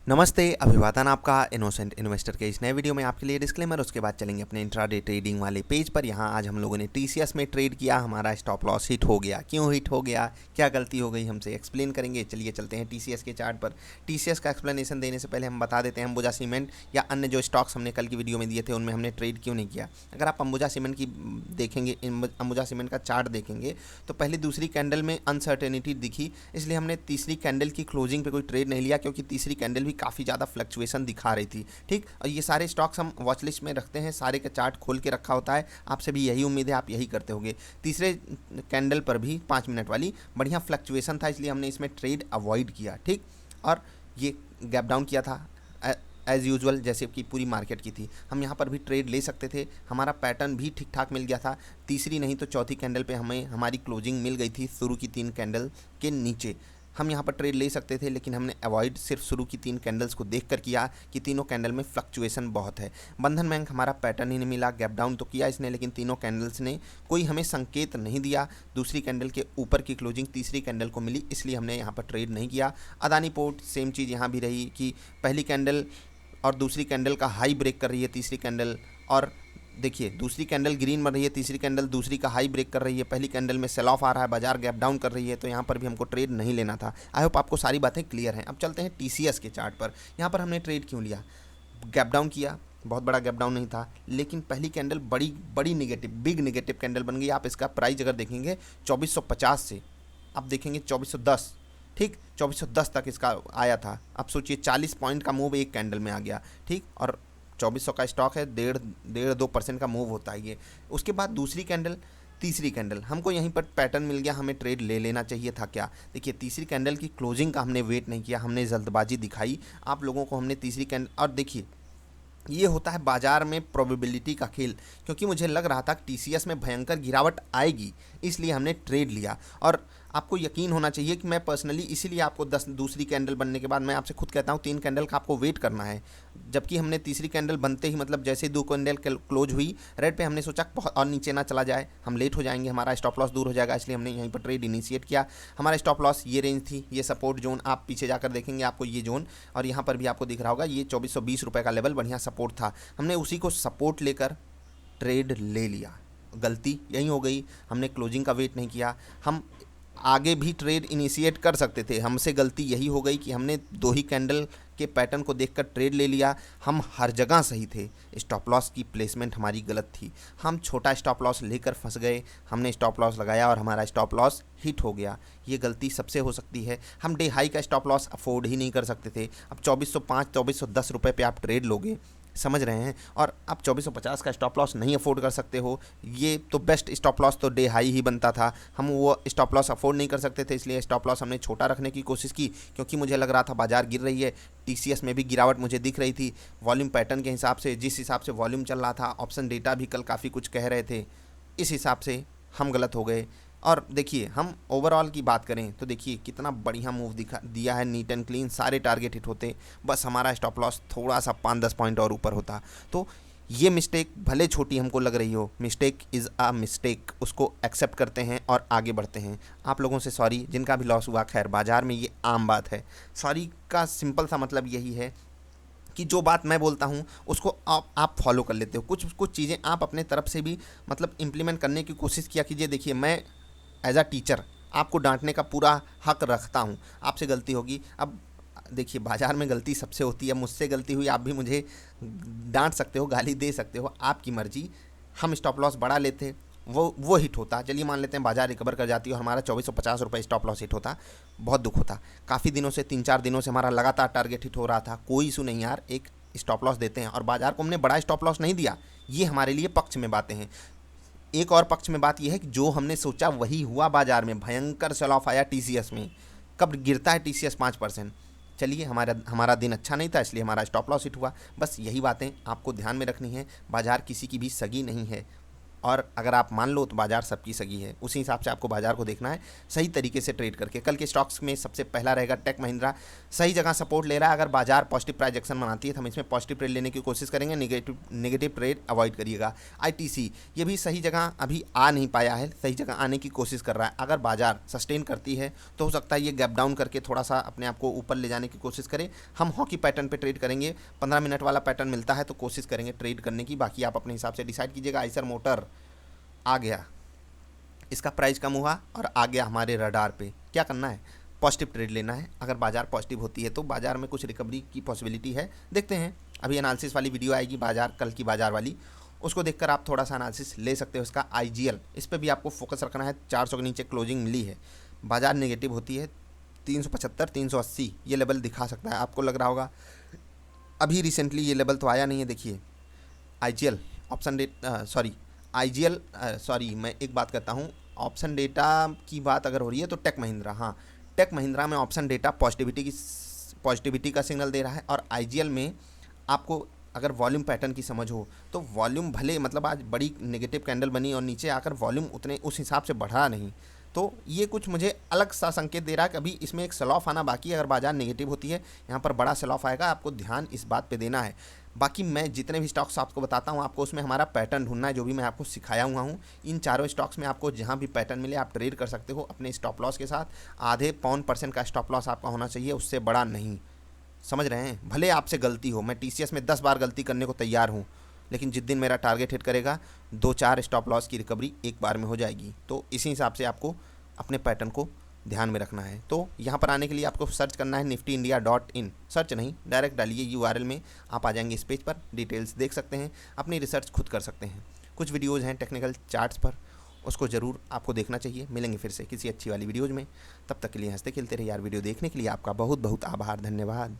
नमस्ते, अभिवादन आपका इनोसेंट इन्वेस्टर के इस नए वीडियो में आपके लिए डिस्क्लेमर। उसके बाद चलेंगे अपने इंट्राडे ट्रेडिंग वाले पेज पर। यहाँ आज हम लोगों ने टीसीएस में ट्रेड किया, हमारा स्टॉप लॉस हिट हो गया। क्यों हिट हो गया, क्या गलती हो गई, हमसे एक्सप्लेन करेंगे। चलिए चलते हैं टीसीएस के चार्ट पर। टीसीएस का एक्सप्लेनेशन देने से पहले हम बता देते हैं अंबुजा सीमेंट या अन्य जो स्टॉक्स हमने कल की वीडियो में दिए थे उनमें हमने ट्रेड क्यों नहीं किया। अगर आप अंबुजा सीमेंट की देखेंगे, अंबुजा सीमेंट का चार्ट देखेंगे तो पहली दूसरी कैंडल में अनसर्टेनिटी दिखी, इसलिए हमने तीसरी कैंडल की क्लोजिंग पे कोई ट्रेड नहीं लिया, क्योंकि तीसरी कैंडल भी काफ़ी ज़्यादा फ्लक्चुएशन दिखा रही थी। ठीक, और ये सारे स्टॉक्स हम वॉच लिस्ट में रखते हैं, सारे का चार्ट खोल के रखा होता है। आपसे भी यही उम्मीद है, आप यही करते होंगे। तीसरे कैंडल पर भी 5 मिनट वाली बढ़िया फ्लक्चुएशन था, इसलिए हमने इसमें ट्रेड अवॉइड किया। ठीक, और ये गैप डाउन किया था एज़ यूजुअल, जैसे कि पूरी मार्केट की थी। हम यहाँ पर भी ट्रेड ले सकते थे, हमारा पैटर्न भी ठीक ठाक मिल गया था। तीसरी नहीं तो चौथी कैंडल पे हमें हमारी क्लोजिंग मिल गई थी शुरू की 3 कैंडल के नीचे। हम यहाँ पर ट्रेड ले सकते थे, लेकिन हमने अवॉइड सिर्फ शुरू की 3 कैंडल्स को देख कर किया कि तीनों कैंडल में फ्लक्चुएशन बहुत है। बंधन बैंक हमारा पैटर्न ही नहीं मिला, गैप डाउन तो किया इसने, लेकिन तीनों कैंडल्स ने कोई हमें संकेत नहीं दिया। दूसरी कैंडल के ऊपर की क्लोजिंग तीसरी कैंडल को मिली, इसलिए हमने यहाँ पर ट्रेड नहीं किया। अदानी पोर्ट सेम चीज़ यहाँ भी रही कि पहली कैंडल और दूसरी कैंडल का हाई ब्रेक कर रही है तीसरी कैंडल, और देखिए दूसरी कैंडल ग्रीन बन रही है, तीसरी कैंडल दूसरी का हाई ब्रेक कर रही है, पहली कैंडल में सेल ऑफ आ रहा है, बाजार गैप डाउन कर रही है, तो यहाँ पर भी हमको ट्रेड नहीं लेना था। आई होप आपको सारी बातें क्लियर हैं। अब चलते हैं टीसीएस के चार्ट पर। यहाँ पर हमने ट्रेड क्यों लिया, गैप डाउन किया, बहुत बड़ा गैप डाउन नहीं था, लेकिन पहली कैंडल बड़ी बड़ी निगेटिव, बिग निगेटिव कैंडल बन गई। आप इसका प्राइस अगर देखेंगे 2450 से आप देखेंगे 2410, ठीक 2410 तक इसका आया था। अब सोचिए 40 पॉइंट का मूव एक कैंडल में आ गया। ठीक, और 2400 का स्टॉक है, 1.5-2% का मूव होता है ये। उसके बाद दूसरी कैंडल, तीसरी कैंडल, हमको यहीं पर पैटर्न मिल गया, हमें ट्रेड ले लेना चाहिए था क्या। देखिए तीसरी कैंडल की क्लोजिंग का हमने वेट नहीं किया, हमने जल्दबाजी दिखाई आप लोगों को। हमने तीसरी कैंडल, और देखिए ये होता है बाजार में प्रोबेबिलिटी का खेल, क्योंकि मुझे लग रहा था कि टीसीएस में भयंकर गिरावट आएगी, इसलिए हमने ट्रेड लिया। और आपको यकीन होना चाहिए कि मैं पर्सनली इसीलिए आपको 10 दूसरी कैंडल बनने के बाद मैं आपसे खुद कहता हूँ 3 कैंडल का आपको वेट करना है, जबकि हमने तीसरी कैंडल बनते ही, मतलब जैसे ही 2 कैंडल क्लोज हुई रेड पे, हमने सोचा बहुत और नीचे ना चला जाए, हम लेट हो जाएंगे, हमारा स्टॉप लॉस दूर हो जाएगा, इसलिए हमने यहीं पर ट्रेड इनिशिएट किया। हमारा स्टॉप लॉस ये रेंज थी, ये सपोर्ट जोन, आप पीछे जाकर देखेंगे आपको ये जोन, और यहाँ पर भी आपको दिख रहा होगा ये 2420 रुपये का लेवल बढ़िया सपोर्ट था। हमने उसी को सपोर्ट लेकर ट्रेड ले लिया। गलती यही हो गई, हमने क्लोजिंग का वेट नहीं किया। हम आगे भी ट्रेड इनिशिएट कर सकते थे, हमसे गलती यही हो गई कि हमने 2 ही कैंडल के पैटर्न को देखकर ट्रेड ले लिया। हम हर जगह सही थे, स्टॉप लॉस की प्लेसमेंट हमारी गलत थी, हम छोटा स्टॉप लॉस लेकर फंस गए। हमने स्टॉप लॉस लगाया और हमारा स्टॉप लॉस हिट हो गया। ये गलती सबसे हो सकती है। हम डे हाई का स्टॉप लॉस अफोर्ड ही नहीं कर सकते थे। अब 2405 2410 रुपये पे आप ट्रेड लोगे, समझ रहे हैं, और आप 2450 का स्टॉप लॉस नहीं अफोर्ड कर सकते हो। ये तो बेस्ट स्टॉप लॉस तो डे हाई ही बनता था, हम वो स्टॉप लॉस अफोर्ड नहीं कर सकते थे, इसलिए स्टॉप लॉस हमने छोटा रखने की कोशिश की, क्योंकि मुझे लग रहा था बाजार गिर रही है। टीसीएस में भी गिरावट मुझे दिख रही थी, वॉल्यूम पैटर्न के हिसाब से, जिस हिसाब से वॉल्यूम चल रहा था, ऑप्शन डेटा भी कल काफ़ी कुछ कह रहे थे, इस हिसाब से हम गलत हो गए। और देखिए हम ओवरऑल की बात करें तो देखिए कितना बढ़िया मूव दिखा दिया है, नीट एंड क्लीन, सारे टारगेट हिट होते, बस हमारा स्टॉप लॉस थोड़ा सा 5-10 पॉइंट और ऊपर होता। तो ये मिस्टेक भले छोटी हमको लग रही हो, मिस्टेक इज़ अ मिस्टेक, उसको एक्सेप्ट करते हैं और आगे बढ़ते हैं। आप लोगों से सॉरी, जिनका भी लॉस हुआ, खैर बाजार में ये आम बात है। सॉरी का सिंपल सा मतलब यही है कि जो बात मैं बोलता हूँ उसको आप फॉलो कर लेते हो। कुछ कुछ चीज़ें आप अपने तरफ से भी मतलब इम्प्लीमेंट करने की कोशिश किया कीजिए। देखिए मैं एज अ टीचर आपको डांटने का पूरा हक रखता हूँ, आपसे गलती होगी। अब देखिए बाजार में गलती सबसे होती है, मुझसे गलती हुई, आप भी मुझे डांट सकते हो, गाली दे सकते हो, आपकी मर्जी। हम स्टॉप लॉस बढ़ा लेते, वो हिट होता। चलिए मान लेते हैं बाजार रिकवर कर जाती है और हमारा 2450 रुपये स्टॉप लॉस हिट होता, बहुत दुख होता। काफ़ी दिनों से 3-4 दिनों से हमारा लगातार टारगेट हिट हो रहा था, कोई इशू नहीं यार, एक स्टॉप लॉस देते हैं, और बाजार को हमने बड़ा स्टॉप लॉस नहीं दिया। ये हमारे लिए पक्ष में बातें हैं। एक और पक्ष में बात यह है कि जो हमने सोचा वही हुआ, बाजार में भयंकर सेल ऑफ आया टीसीएस में। कब गिरता है टीसीएस 5%। चलिए हमारा हमारा दिन अच्छा नहीं था, इसलिए हमारा स्टॉप लॉस हिट हुआ। बस यही बातें आपको ध्यान में रखनी है, बाजार किसी की भी सगी नहीं है। और अगर आप मान लो तो बाजार सबकी सगी है, उसी हिसाब से आपको बाजार को देखना है सही तरीके से ट्रेड करके। कल के स्टॉक्स में सबसे पहला रहेगा टेक महिंद्रा, सही जगह सपोर्ट ले रहा है। अगर बाजार पॉजिटिव प्राइजेक्शन बनाती है तो हम इसमें पॉजिटिव ट्रेड लेने की कोशिश करेंगे, नेगेटिव ट्रेड अवॉइड करिएगा। ITC ये भी सही जगह अभी आ नहीं पाया है, सही जगह आने की कोशिश कर रहा है। अगर बाजार सस्टेन करती है तो हो सकता है ये गैप डाउन करके थोड़ा सा अपने आप को ऊपर ले जाने की कोशिश करें। हम हॉकी पैटर्न पे ट्रेड करेंगे, 15 मिनट वाला पैटर्न मिलता है तो कोशिश करेंगे ट्रेड करने की, बाकी आप अपने हिसाब से डिसाइड कीजिएगा। आइसर मोटर आ गया, इसका प्राइस कम हुआ और आ गया हमारे रडार पे। क्या करना है, पॉजिटिव ट्रेड लेना है। अगर बाजार पॉजिटिव होती है तो बाजार में कुछ रिकवरी की पॉसिबिलिटी है, देखते हैं। अभी एनालिसिस वाली वीडियो आएगी बाजार, कल की बाजार वाली, उसको देखकर आप थोड़ा सा एनालिसिस ले सकते हो। इसका IGL, इस पर भी आपको फोकस रखना है। 400 के नीचे क्लोजिंग मिली है, बाजार नेगेटिव होती है 375 380 ये लेवल दिखा सकता है। आपको लग रहा होगा अभी रिसेंटली ये लेवल तो आया नहीं है। देखिए IGL ऑप्शन मैं एक बात करता हूँ, ऑप्शन डेटा की बात अगर हो रही है तो टेक महिंद्रा, हाँ टेक महिंद्रा में ऑप्शन डेटा पॉजिटिविटी का सिग्नल दे रहा है। और IGL में आपको अगर वॉल्यूम पैटर्न की समझ हो तो वॉल्यूम भले मतलब आज बड़ी नेगेटिव कैंडल बनी और नीचे आकर वॉल्यूम उतने उस हिसाब से बढ़ा नहीं, तो ये कुछ मुझे अलग सा संकेत दे रहा है कि अभी इसमें एक सेल ऑफ आना बाकी है। अगर बाजार नेगेटिव होती है यहाँ पर बड़ा सेल ऑफ आएगा, आपको ध्यान इस बात पे देना है। बाकी मैं जितने भी स्टॉक्स आपको बताता हूँ आपको उसमें हमारा पैटर्न ढूंढना है, जो भी मैं आपको सिखाया हुआ हूँ। इन चारों स्टॉक्स में आपको जहाँ भी पैटर्न मिले आप ट्रेड कर सकते हो अपने स्टॉप लॉस के साथ। आधे पौन % का स्टॉप लॉस आपका होना चाहिए, उससे बड़ा नहीं, समझ रहे हैं। भले आपसे गलती हो, मैं TCS में 10 बार गलती करने को तैयार हूँ, लेकिन जिस दिन मेरा टारगेट हिट करेगा 2-4 स्टॉप लॉस की रिकवरी एक बार में हो जाएगी। तो इसी हिसाब से आपको अपने पैटर्न को ध्यान में रखना है। तो यहाँ पर आने के लिए आपको सर्च करना है niftyindia.in, सर्च नहीं डायरेक्ट डालिए URL में, आप आ जाएंगे इस पेज पर, डिटेल्स देख सकते हैं, अपनी रिसर्च खुद कर सकते हैं। कुछ वीडियोज़ हैं टेक्निकल चार्ट्स पर, उसको ज़रूर आपको देखना चाहिए। मिलेंगे फिर से किसी अच्छी वाली वीडियोज़ में, तब तक के लिए हंसते खेलते रहिए यार। वीडियो देखने के लिए आपका बहुत बहुत आभार, धन्यवाद।